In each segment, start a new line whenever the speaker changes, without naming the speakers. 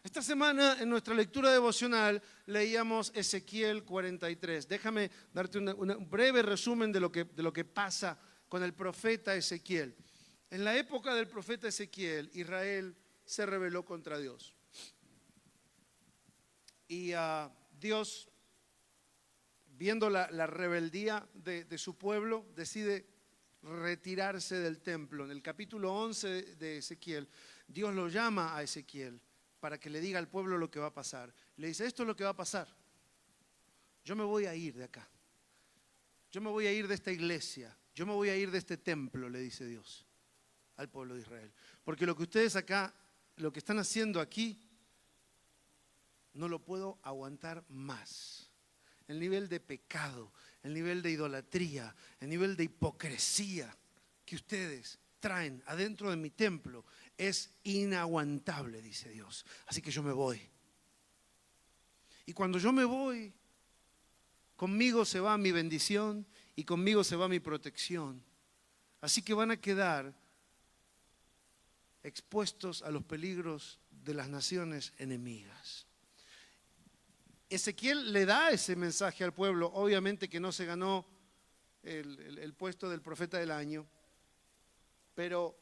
Esta semana en nuestra lectura devocional leíamos Ezequiel 43. Déjame darte un breve resumen de lo que pasa con el profeta Ezequiel. En la época del profeta Ezequiel, Israel se rebeló contra Dios. Y Dios, viendo la rebeldía de su pueblo, decide retirarse del templo. En el capítulo 11 de Ezequiel, Dios lo llama a Ezequiel para que le diga al pueblo lo que va a pasar. Le dice, esto es lo que va a pasar. Yo me voy a ir de acá. Yo me voy a ir de esta iglesia. Yo me voy a ir de este templo, le dice Dios al pueblo de Israel. Porque lo que ustedes acá, lo que están haciendo aquí, no lo puedo aguantar más. El nivel de pecado, el nivel de idolatría, el nivel de hipocresía que ustedes traen adentro de mi templo es inaguantable, dice Dios. Así que yo me voy. Y cuando yo me voy, conmigo se va mi bendición y conmigo se va mi protección. Así que van a quedar expuestos a los peligros de las naciones enemigas. Ezequiel le da ese mensaje al pueblo. Obviamente que no se ganó el puesto del profeta del año, pero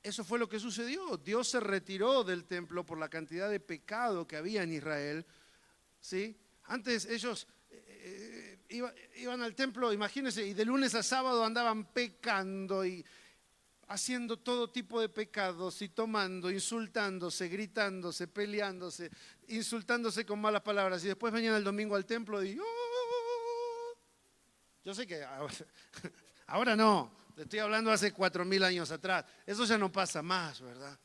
eso fue lo que sucedió. Dios se retiró del templo por la cantidad de pecado que había en Israel, ¿sí? Antes ellos iban al templo, imagínense, y de lunes a sábado andaban pecando y haciendo todo tipo de pecados y tomando, insultándose, gritándose, peleándose, insultándose con malas palabras. Y después venían el domingo al templo y yo sé que ahora no, te estoy hablando hace 4000 años atrás. Eso ya no pasa más, ¿verdad?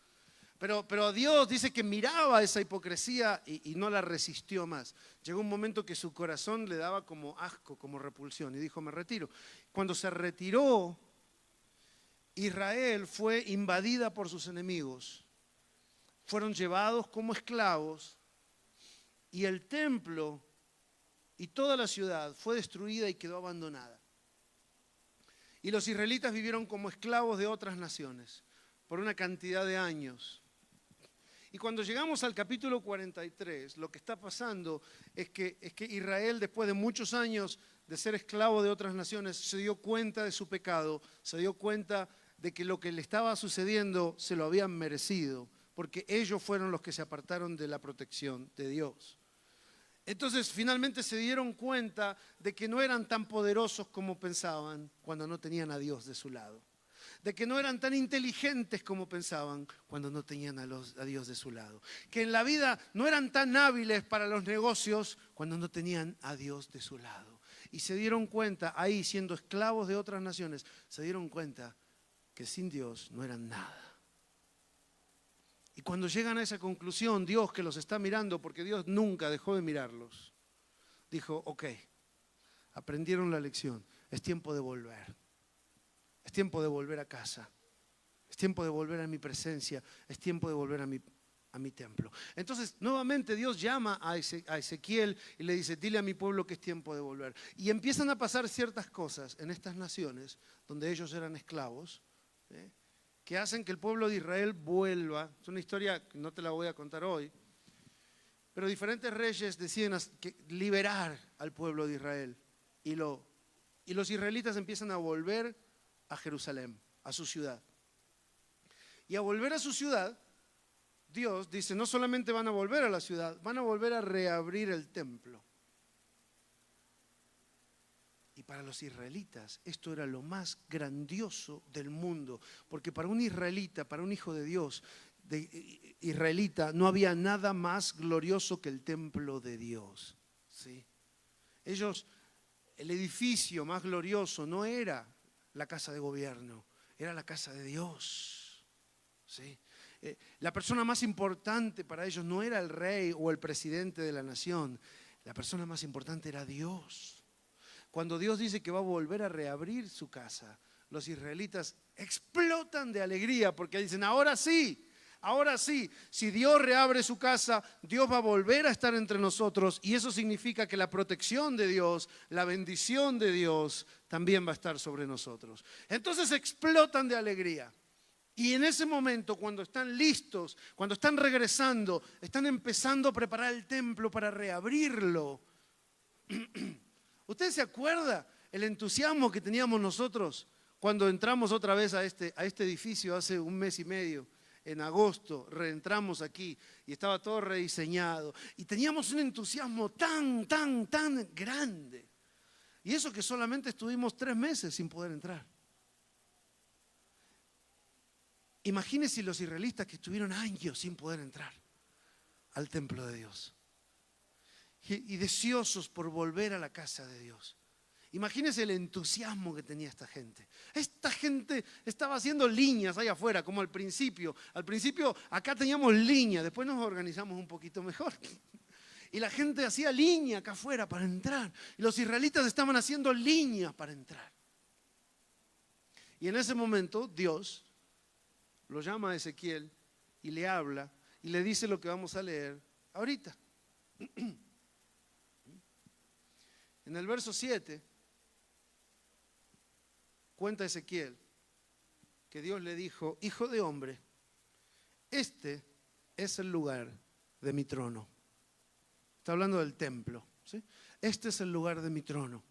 Pero Dios dice que miraba esa hipocresía y no la resistió más. Llegó un momento que su corazón le daba como asco, como repulsión y dijo, me retiro. Cuando se retiró, Israel fue invadida por sus enemigos, fueron llevados como esclavos y el templo y toda la ciudad fue destruida y quedó abandonada. Y los israelitas vivieron como esclavos de otras naciones por una cantidad de años. Y cuando llegamos al capítulo 43, lo que está pasando es que Israel, después de muchos años de ser esclavo de otras naciones, se dio cuenta de su pecado, se dio cuenta de que lo que le estaba sucediendo se lo habían merecido, porque ellos fueron los que se apartaron de la protección de Dios. Entonces finalmente se dieron cuenta de que no eran tan poderosos como pensaban cuando no tenían a Dios de su lado. De que no eran tan inteligentes como pensaban cuando no tenían a Dios de su lado. Que en la vida no eran tan hábiles para los negocios cuando no tenían a Dios de su lado. Y se dieron cuenta, ahí siendo esclavos de otras naciones, se dieron cuenta que sin Dios no eran nada. Y cuando llegan a esa conclusión, Dios que los está mirando, porque Dios nunca dejó de mirarlos, dijo, ok, aprendieron la lección, es tiempo de volver. Es tiempo de volver a casa. Es tiempo de volver a mi presencia. Es tiempo de volver a mi templo. Entonces, nuevamente Dios llama a Ezequiel y le dice, dile a mi pueblo que es tiempo de volver. Y empiezan a pasar ciertas cosas en estas naciones donde ellos eran esclavos, que hacen que el pueblo de Israel vuelva. Es una historia que no te la voy a contar hoy, pero diferentes reyes deciden liberar al pueblo de Israel. Y los israelitas empiezan a volver a Jerusalén, a su ciudad. Y a volver a su ciudad, Dios dice, no solamente van a volver a la ciudad, van a volver a reabrir el templo. Y para los israelitas esto era lo más grandioso del mundo, porque para un israelita, para un hijo de Dios, israelita, no había nada más glorioso que el templo de Dios, ¿sí? Ellos, el edificio más glorioso no era la casa de gobierno, era la casa de Dios, ¿sí? La persona más importante para ellos no era el rey o el presidente de la nación, la persona más importante era Dios. Cuando Dios dice que va a volver a reabrir su casa, los israelitas explotan de alegría porque dicen, ahora sí, si Dios reabre su casa, Dios va a volver a estar entre nosotros y eso significa que la protección de Dios, la bendición de Dios también va a estar sobre nosotros. Entonces explotan de alegría Y en ese momento, cuando están listos, cuando están regresando, están empezando a preparar el templo para reabrirlo. ¿Usted se acuerda el entusiasmo que teníamos nosotros cuando entramos otra vez a este edificio hace un mes y medio? En agosto reentramos aquí y estaba todo rediseñado. Y teníamos un entusiasmo tan grande. Y eso que solamente estuvimos 3 meses sin poder entrar. Imagínense los israelitas que estuvieron años sin poder entrar al templo de Dios. Y deseosos por volver a la casa de Dios. Imagínense el entusiasmo que tenía esta gente. Esta gente estaba haciendo liñas ahí afuera, como al principio. Al principio acá teníamos liña, después nos organizamos un poquito mejor. Y la gente hacía liña acá afuera para entrar. Y los israelitas estaban haciendo liña para entrar. Y en ese momento Dios lo llama a Ezequiel y le habla y le dice lo que vamos a leer ahorita. En el verso 7 cuenta Ezequiel que Dios le dijo: hijo de hombre, este es el lugar de mi trono. Está hablando del templo, ¿sí? Este es el lugar de mi trono,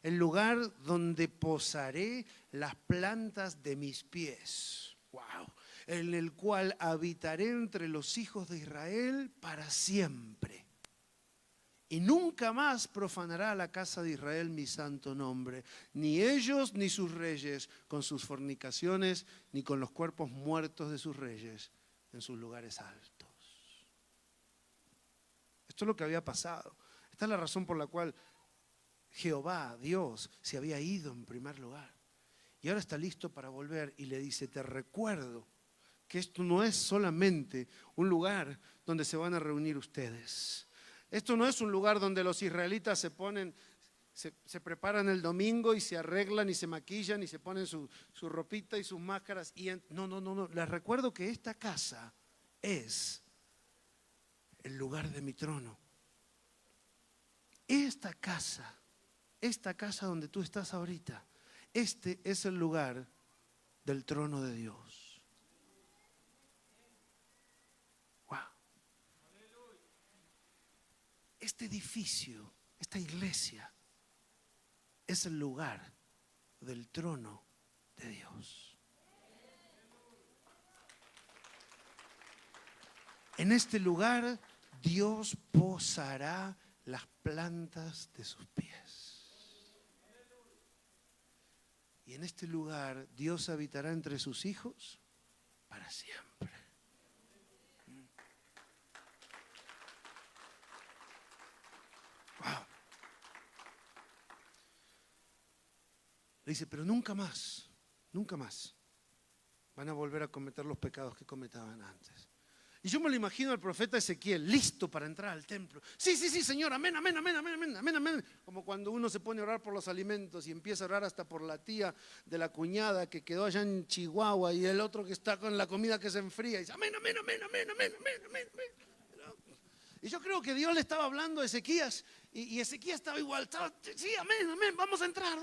el lugar donde posaré las plantas de mis pies. Wow. En el cual habitaré entre los hijos de Israel para siempre. Y nunca más profanará la casa de Israel mi santo nombre, ni ellos ni sus reyes, con sus fornicaciones, ni con los cuerpos muertos de sus reyes en sus lugares altos. Esto es lo que había pasado. Esta es la razón por la cual Jehová, Dios, se había ido en primer lugar. Y ahora está listo para volver y le dice: te recuerdo que esto no es solamente un lugar donde se van a reunir ustedes. Esto no es un lugar donde los israelitas se preparan el domingo y se arreglan y se maquillan y se ponen su ropita y sus máscaras. No. Les recuerdo que esta casa es el lugar de mi trono. Esta casa donde tú estás ahorita, este es el lugar del trono de Dios. Wow. Este edificio, esta iglesia, es el lugar del trono de Dios. En este lugar Dios posará las plantas de sus pies. Y en este lugar Dios habitará entre sus hijos para siempre. Wow. Le dice: pero nunca más van a volver a cometer los pecados que cometían antes. Y yo me lo imagino al profeta Ezequiel, listo para entrar al templo. Sí, Señor, amén. Como cuando uno se pone a orar por los alimentos y empieza a orar hasta por la tía de la cuñada que quedó allá en Chihuahua y el otro que está con la comida que se enfría y dice: amén. Y yo creo que Dios le estaba hablando a Ezequías y Ezequías estaba igual, sí, amén, vamos a entrar.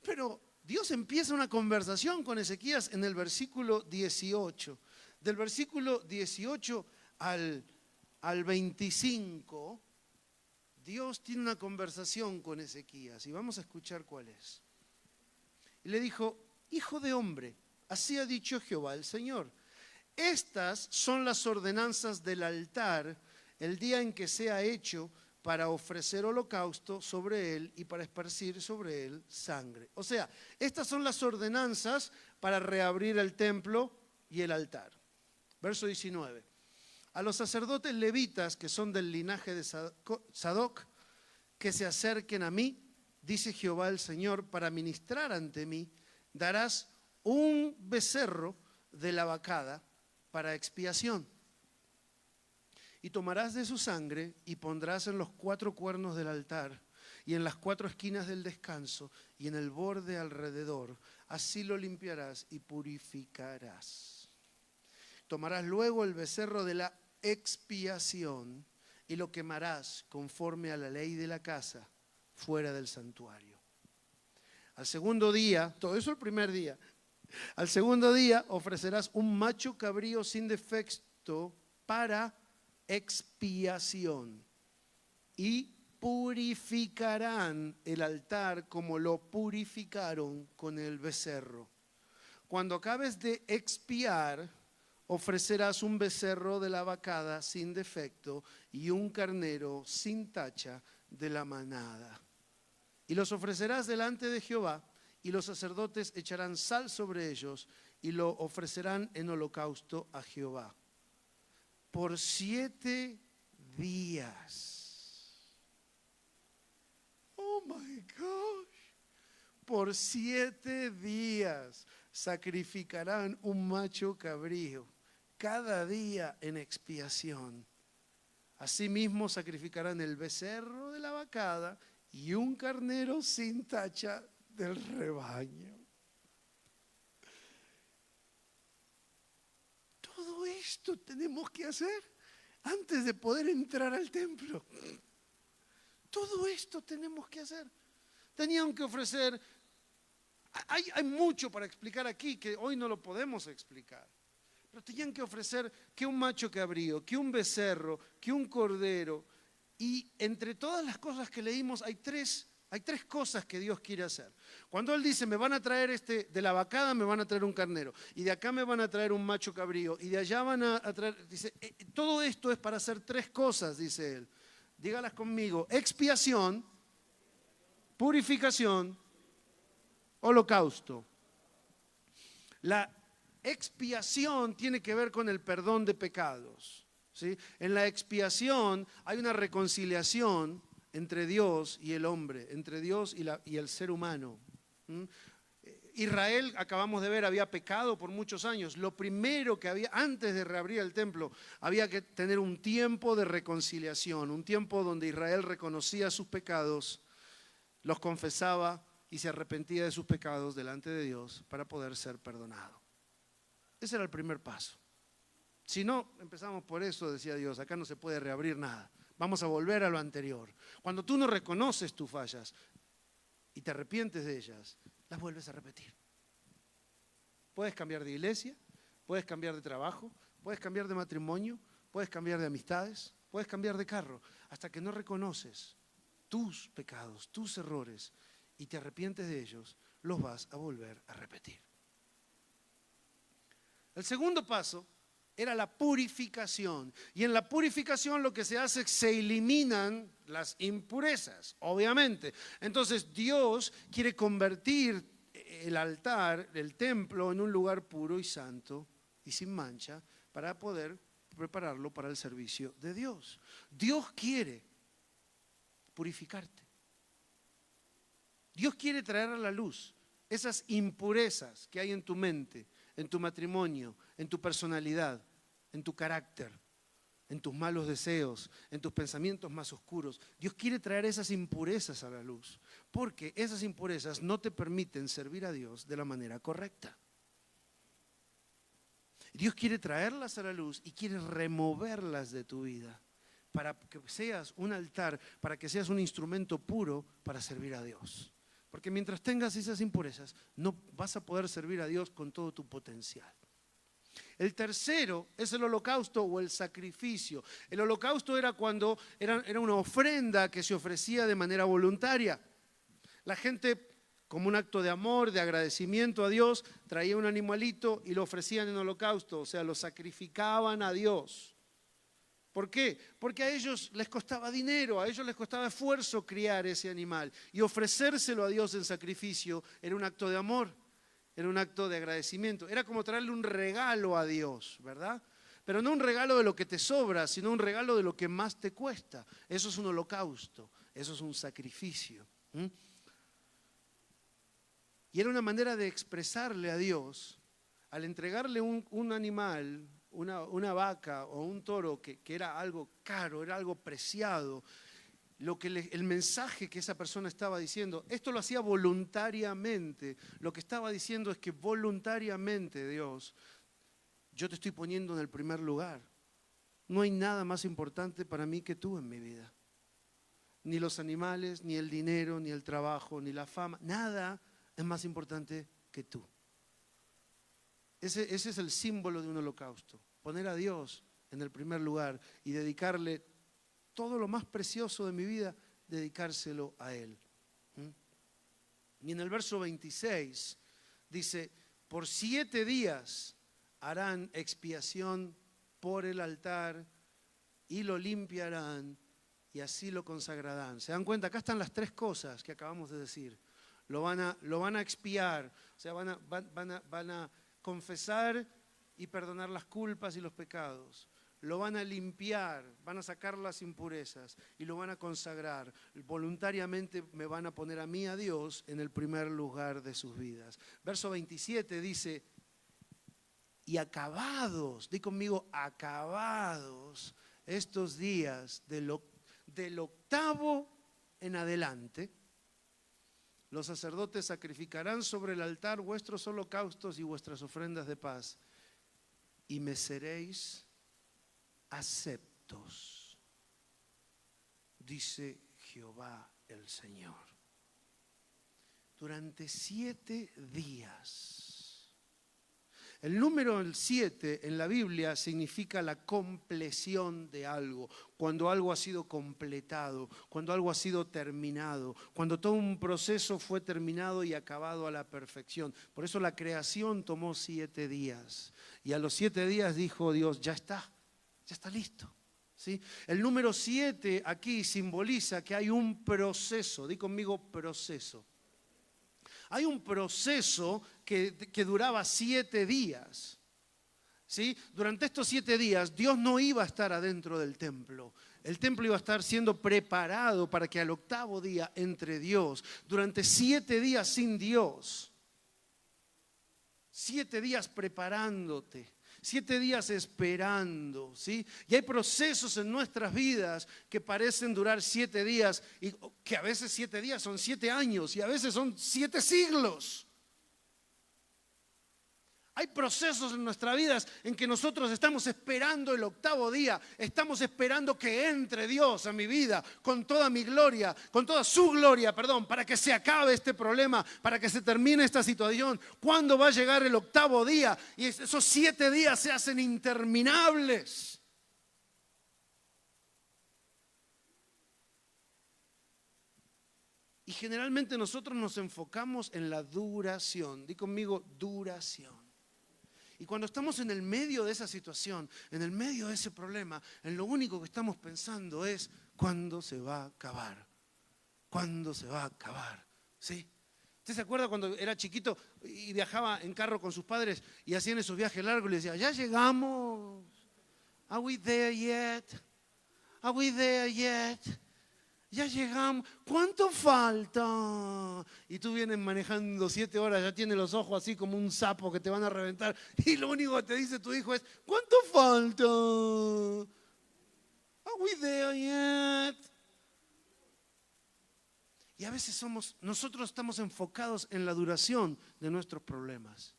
Pero Dios empieza una conversación con Ezequías en el versículo 18. Del versículo 18 al 25, Dios tiene una conversación con Ezequías y vamos a escuchar cuál es. Y le dijo: hijo de hombre, así ha dicho Jehová el Señor. Estas son las ordenanzas del altar el día en que sea hecho para ofrecer holocausto sobre él y para esparcir sobre él sangre. O sea, estas son las ordenanzas para reabrir el templo y el altar. Verso 19. A los sacerdotes levitas que son del linaje de Sadoc, que se acerquen a mí, dice Jehová el Señor, para ministrar ante mí, darás un becerro de la vacada para expiación. Y tomarás de su sangre y pondrás en los 4 cuernos del altar y en las 4 esquinas del descanso y en el borde alrededor. Así lo limpiarás y purificarás. Tomarás luego el becerro de la expiación y lo quemarás conforme a la ley de la casa fuera del santuario. Al segundo día, todo eso el primer día, al segundo día ofrecerás un macho cabrío sin defecto para expiación y purificarán el altar como lo purificaron con el becerro. Cuando acabes de expiar, ofrecerás un becerro de la vacada sin defecto y un carnero sin tacha de la manada. Y los ofrecerás delante de Jehová, y los sacerdotes echarán sal sobre ellos y lo ofrecerán en holocausto a Jehová. Por 7 días. Oh my gosh. Por 7 días sacrificarán un macho cabrío, cada día en expiación. Asimismo sacrificarán el becerro de la vacada y un carnero sin tacha del rebaño. Todo esto tenemos que hacer antes de poder entrar al templo. Todo esto tenemos que hacer. Tenían que ofrecer, hay mucho para explicar aquí que hoy no lo podemos explicar. Pero tenían que ofrecer que un macho cabrío, que un becerro, que un cordero. Y entre todas las cosas que leímos hay tres cosas que Dios quiere hacer. Cuando Él dice, me van a traer de la vacada me van a traer un carnero, y de acá me van a traer un macho cabrío, y de allá van a traer, dice, todo esto es para hacer 3 cosas, dice Él. Dígalas conmigo: expiación, purificación, holocausto. La expiación tiene que ver con el perdón de pecados, ¿sí? En la expiación hay una reconciliación entre Dios y el hombre, entre Dios y el ser humano. Israel, acabamos de ver, había pecado por muchos años. Lo primero que había, antes de reabrir el templo, había que tener un tiempo de reconciliación, un tiempo donde Israel reconocía sus pecados, los confesaba y se arrepentía de sus pecados delante de Dios para poder ser perdonado. Ese era el primer paso. Si no, empezamos por eso, decía Dios, acá no se puede reabrir nada. Vamos a volver a lo anterior. Cuando tú no reconoces tus fallas y te arrepientes de ellas, las vuelves a repetir. Puedes cambiar de iglesia, puedes cambiar de trabajo, puedes cambiar de matrimonio, puedes cambiar de amistades, puedes cambiar de carro. Hasta que no reconoces tus pecados, tus errores y te arrepientes de ellos, los vas a volver a repetir. El segundo paso era la purificación. Y en la purificación lo que se hace es que se eliminan las impurezas, obviamente. Entonces Dios quiere convertir el altar, el templo, en un lugar puro y santo y sin mancha para poder prepararlo para el servicio de Dios. Dios quiere purificarte. Dios quiere traer a la luz esas impurezas que hay en tu mente, en tu matrimonio, en tu personalidad, en tu carácter, en tus malos deseos, en tus pensamientos más oscuros. Dios quiere traer esas impurezas a la luz, porque esas impurezas no te permiten servir a Dios de la manera correcta. Dios quiere traerlas a la luz y quiere removerlas de tu vida para que seas un altar, para que seas un instrumento puro para servir a Dios. Porque mientras tengas esas impurezas, no vas a poder servir a Dios con todo tu potencial. El tercero es el holocausto o el sacrificio. El holocausto era cuando era una ofrenda que se ofrecía de manera voluntaria. La gente, como un acto de amor, de agradecimiento a Dios, traía un animalito y lo ofrecían en holocausto, o sea, lo sacrificaban a Dios. ¿Por qué? Porque a ellos les costaba dinero, a ellos les costaba esfuerzo criar ese animal. Y ofrecérselo a Dios en sacrificio era un acto de amor, era un acto de agradecimiento. Era como traerle un regalo a Dios, ¿verdad? Pero no un regalo de lo que te sobra, sino un regalo de lo que más te cuesta. Eso es un holocausto, eso es un sacrificio. Y era una manera de expresarle a Dios, al entregarle un animal, una vaca o un toro que era algo caro, era algo preciado, el mensaje que esa persona estaba diciendo, esto lo hacía voluntariamente. Lo que estaba diciendo es que voluntariamente, Dios, yo te estoy poniendo en el primer lugar. No hay nada más importante para mí que tú en mi vida. Ni los animales, ni el dinero, ni el trabajo, ni la fama, nada es más importante que tú. Ese es el símbolo de un holocausto. Poner a Dios en el primer lugar y dedicarle todo lo más precioso de mi vida, dedicárselo a Él. Y en el verso 26 dice, por 7 días harán expiación por el altar y lo limpiarán y así lo consagrarán. ¿Se dan cuenta? Acá están las 3 cosas que acabamos de decir. Lo van a expiar, o sea, van a confesar y perdonar las culpas y los pecados. Lo van a limpiar, van a sacar las impurezas y lo van a consagrar. Voluntariamente me van a poner a mí, a Dios, en el primer lugar de sus vidas. Verso 27 dice, y acabados, di conmigo, acabados estos días del 8º en adelante, los sacerdotes sacrificarán sobre el altar vuestros holocaustos y vuestras ofrendas de paz, y me seréis aceptos, dice Jehová el Señor. Durante 7 días. El número 7 en la Biblia significa la compleción de algo, cuando algo ha sido completado, cuando algo ha sido terminado, cuando todo un proceso fue terminado y acabado a la perfección. Por eso la creación tomó 7 días. Y a los 7 días dijo Dios, ya está listo. ¿Sí? El número 7 aquí simboliza que hay un proceso, di conmigo proceso. Hay un proceso que duraba 7 días. ¿Sí? Durante estos 7 días Dios no iba a estar adentro del templo. El templo iba a estar siendo preparado para que al 8º día entre Dios. Durante 7 días sin Dios. 7 días preparándote. 7 días esperando, ¿sí? Y hay procesos en nuestras vidas que parecen durar 7 días y que a veces 7 días son 7 años y a veces son 7 siglos. Hay procesos en nuestras vidas en que nosotros estamos esperando el 8º día, estamos esperando que entre Dios a mi vida con toda mi gloria, con toda su gloria, para que se acabe este problema, para que se termine esta situación. ¿Cuándo va a llegar el 8º día? Y esos 7 días se hacen interminables. Y generalmente nosotros nos enfocamos en la duración. Di conmigo, duración. Y cuando estamos en el medio de esa situación, en el medio de ese problema, en lo único que estamos pensando es ¿cuándo se va a acabar? ¿Cuándo se va a acabar? ¿Sí? ¿Usted se acuerda cuando era chiquito y viajaba en carro con sus padres y hacían esos viajes largos y le decía, ya llegamos? ¿Are we there yet? ¿Are we there yet? Ya llegamos, ¿cuánto falta? Y tú vienes manejando 7 horas, ya tienes los ojos así como un sapo que te van a reventar y lo único que te dice tu hijo es, ¿cuánto falta? ¿Are we there yet? Y a veces nosotros estamos enfocados en la duración de nuestros problemas.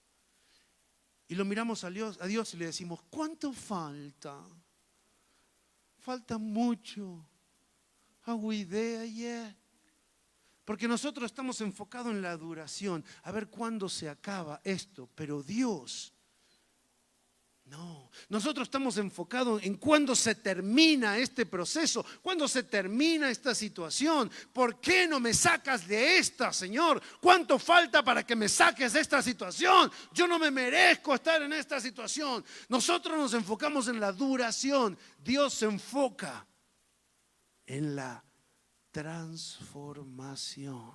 Y lo miramos a Dios y le decimos, ¿cuánto falta? Falta mucho. ¿Are we there yet? Porque nosotros estamos enfocados en la duración, a ver cuándo se acaba esto, pero Dios, no. Nosotros estamos enfocados en cuándo se termina este proceso, cuándo se termina esta situación. ¿Por qué no me sacas de esta, Señor? ¿Cuánto falta para que me saques de esta situación? Yo no me merezco estar en esta situación. Nosotros nos enfocamos en la duración, Dios se enfoca en la transformación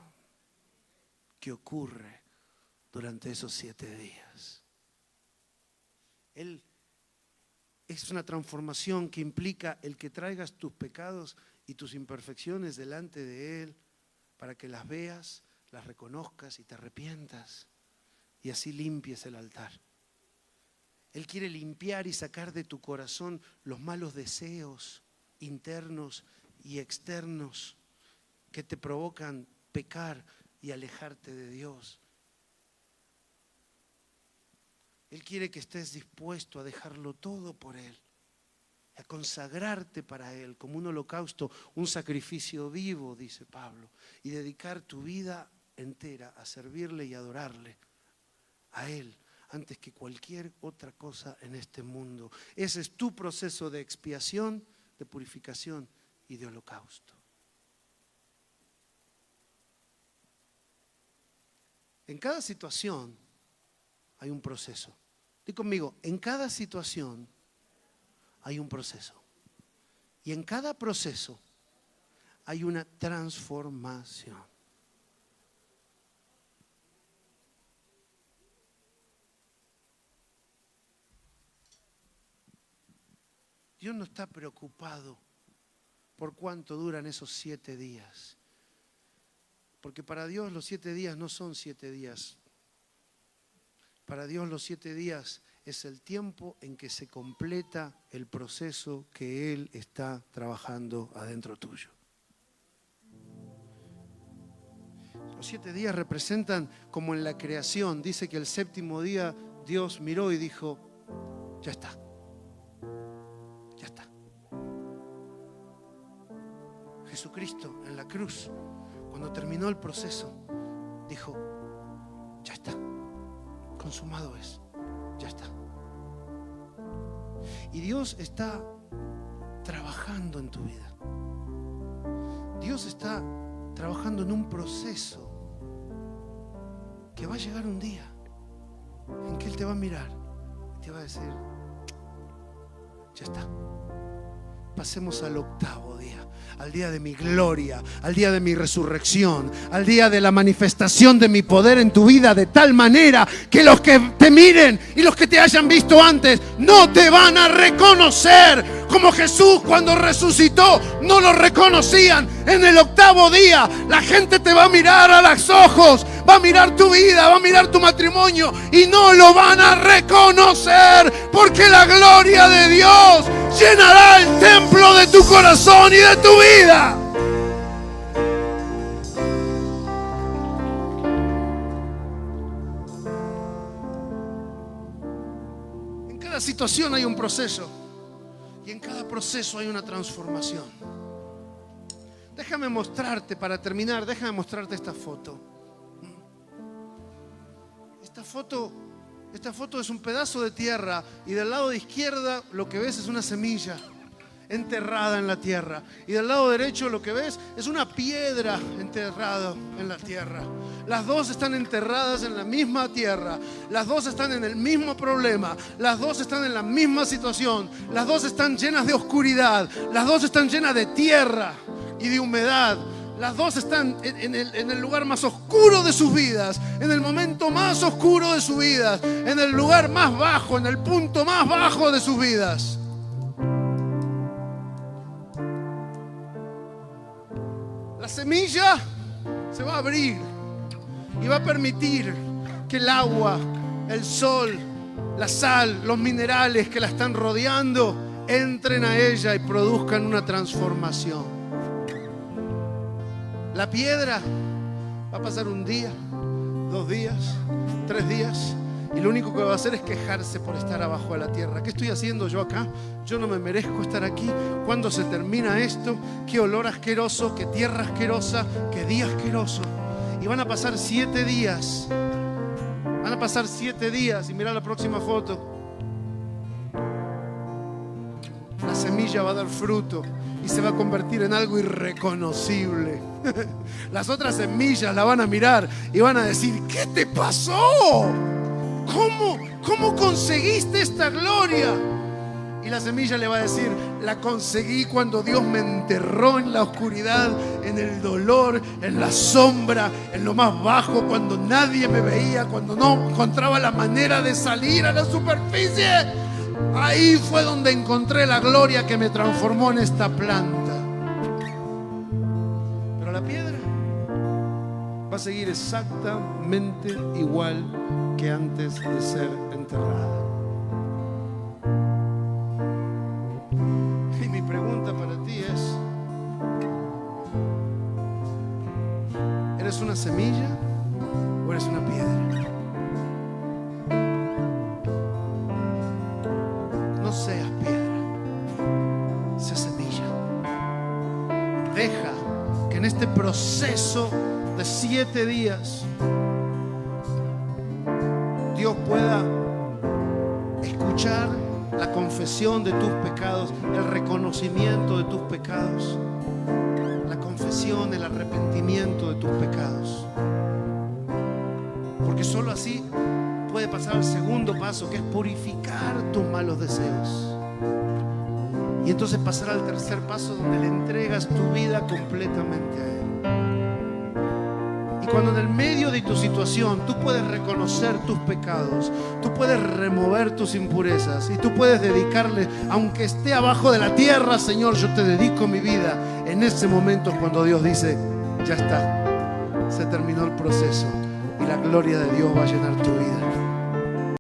que ocurre durante esos 7 días. Es una transformación que implica el que traigas tus pecados y tus imperfecciones delante de Él para que las veas, las reconozcas y te arrepientas y así limpies el altar. Él quiere limpiar y sacar de tu corazón los malos deseos internos y externos que te provocan pecar y alejarte de Dios. Él quiere que estés dispuesto a dejarlo todo por Él, a consagrarte para Él como un holocausto, un sacrificio vivo, dice Pablo, y dedicar tu vida entera a servirle y adorarle a Él antes que cualquier otra cosa en este mundo. Ese es tu proceso de expiación, de purificación y de holocausto. En cada situación hay un proceso. Di conmigo, en cada situación hay un proceso. Y en cada proceso hay una transformación. Dios no está preocupado por cuánto duran esos 7 días. Porque para Dios los 7 días no son 7 días. Para Dios los 7 días es el tiempo en que se completa el proceso que Él está trabajando adentro tuyo. Los 7 días representan como en la creación. Dice que el 7º día Dios miró y dijo, ya está. Ya está. Jesucristo en la cruz, cuando terminó el proceso, dijo, ya está. Consumado es. Ya está. Y Dios está trabajando en tu vida. Dios está trabajando en un proceso que va a llegar un día en que Él te va a mirar y te va a decir, ya está. Pasemos al 8º día, al día de mi gloria, al día de mi resurrección, al día de la manifestación de mi poder en tu vida, de tal manera que los que te miren y los que te hayan visto antes no te van a reconocer. Como Jesús cuando resucitó no lo reconocían. En el 8º día la gente te va a mirar a los ojos, va a mirar tu vida, va a mirar tu matrimonio y no lo van a reconocer, porque la gloria de Dios llenará el templo de tu corazón y de tu vida. En cada situación hay un proceso y en cada proceso hay una transformación. Déjame mostrarte, para terminar, déjame mostrarte esta foto. Esta foto es un pedazo de tierra y del lado de izquierda lo que ves es una semilla enterrada en la tierra y del lado derecho lo que ves es una piedra enterrada en la tierra. Las dos están enterradas en la misma tierra, las dos están en el mismo problema, las dos están en la misma situación, las dos están llenas de oscuridad, las dos están llenas de tierra y de humedad. Las dos están en el lugar más oscuro de sus vidas, en el momento más oscuro de sus vidas, en el lugar más bajo, en el punto más bajo de sus vidas. La semilla se va a abrir y va a permitir que el agua, el sol, la sal, los minerales que la están rodeando entren a ella y produzcan una transformación. La piedra va a pasar un día, 2 días, 3 días y lo único que va a hacer es quejarse por estar abajo de la tierra. ¿Qué estoy haciendo yo acá? Yo no me merezco estar aquí. ¿Cuándo se termina esto? Qué olor asqueroso, qué tierra asquerosa, qué día asqueroso. Y van a pasar 7 días. Van a pasar 7 días y mira la próxima foto. La semilla va a dar fruto y se va a convertir en algo irreconocible. Las otras semillas la van a mirar y van a decir, ¿qué te pasó? ¿Cómo conseguiste esta gloria? Y la semilla le va a decir, la conseguí cuando Dios me enterró en la oscuridad, en el dolor, en la sombra, en lo más bajo, cuando nadie me veía, cuando no encontraba la manera de salir a la superficie. Ahí fue donde encontré la gloria que me transformó en esta planta. Pero la piedra va a seguir exactamente igual que antes de ser enterrada. Y mi pregunta para ti es, ¿eres una semilla o eres una piedra? No seas piedra, sé semilla. Deja que en este proceso de 7 días, Dios pueda escuchar la confesión de tus pecados, el reconocimiento de tus pecados, la confesión, el arrepentimiento de tus pecados. Porque solo así puede pasar al segundo paso, que es purificar tus malos deseos. Y entonces pasar al tercer paso, donde le entregas tu vida completamente a Él. Y cuando en el medio de tu situación tú puedes reconocer tus pecados, tú puedes remover tus impurezas y tú puedes dedicarle, aunque esté abajo de la tierra, Señor, yo te dedico mi vida. En ese momento es cuando Dios dice, ya está, se terminó el proceso y la gloria de Dios va a llenar tu vida.